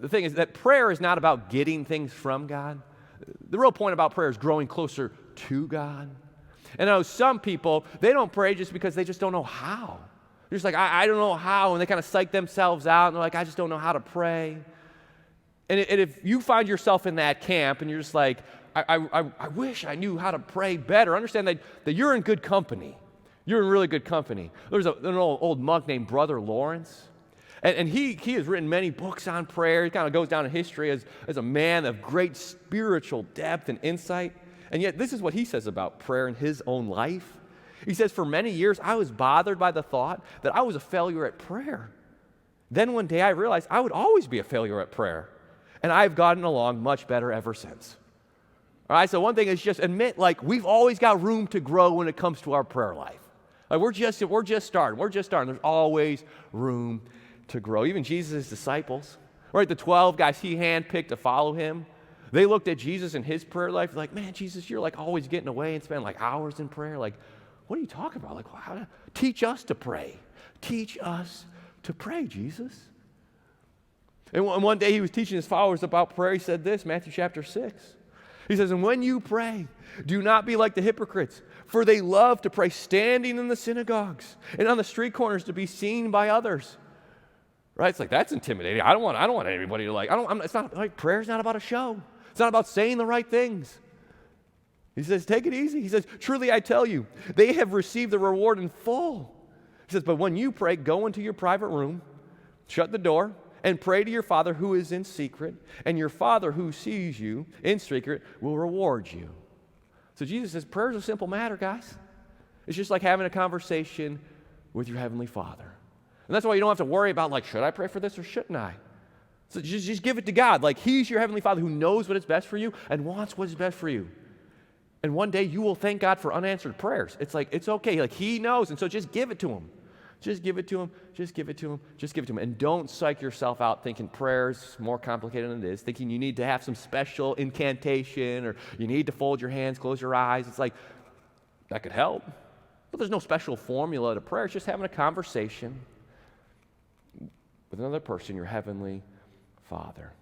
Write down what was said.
the thing is that prayer is not about getting things from God. The real point about prayer is growing closer to God. And I know some people, they don't pray just because they just don't know how. They're just like, I don't know how, and they kind of psych themselves out, and they're like, I just don't know how to pray. And if you find yourself in that camp, and you're just like, I wish I knew how to pray better, understand that you're in good company. You're in really good company. There's an old monk named Brother Lawrence, and he has written many books on prayer. He kind of goes down in history as a man of great spiritual depth and insight. And yet this is what he says about prayer in his own life. He says, for many years, I was bothered by the thought that I was a failure at prayer. Then one day I realized I would always be a failure at prayer. And I've gotten along much better ever since. All right, so one thing is just admit, like, we've always got room to grow when it comes to our prayer life. Like, we're just starting. There's always room to grow. Even Jesus' disciples, right, the 12 guys he handpicked to follow him, they looked at Jesus and his prayer life like, man, Jesus, you're like always getting away and spending like hours in prayer. Like, what are you talking about? Like, teach us to pray. Teach us to pray, Jesus. And one day he was teaching his followers about prayer. He said this, Matthew chapter 6. He says, and when you pray, do not be like the hypocrites, for they love to pray standing in the synagogues and on the street corners to be seen by others. Right? It's like, that's intimidating. I don't want anybody to like, it's not like, prayer's not about a show. It's not about saying the right things. He says, take it easy. He says, truly I tell you, they have received the reward in full. He says, but when you pray, go into your private room, shut the door, and pray to your Father who is in secret, and your Father who sees you in secret will reward you. So Jesus says, prayer is a simple matter, guys. It's just like having a conversation with your Heavenly Father. And that's why you don't have to worry about, like, should I pray for this or shouldn't I? So just give it to God. Like, He's your Heavenly Father who knows what is best for you and wants what is best for you. And one day you will thank God for unanswered prayers. It's like, it's okay. Like, He knows, and so just give it to Him. Just give it to Him, just give it to Him, just give it to Him. And don't psych yourself out thinking prayer's more complicated than it is, thinking you need to have some special incantation or you need to fold your hands, close your eyes. It's like, that could help. But there's no special formula to prayer. It's just having a conversation with another person, your Heavenly Father.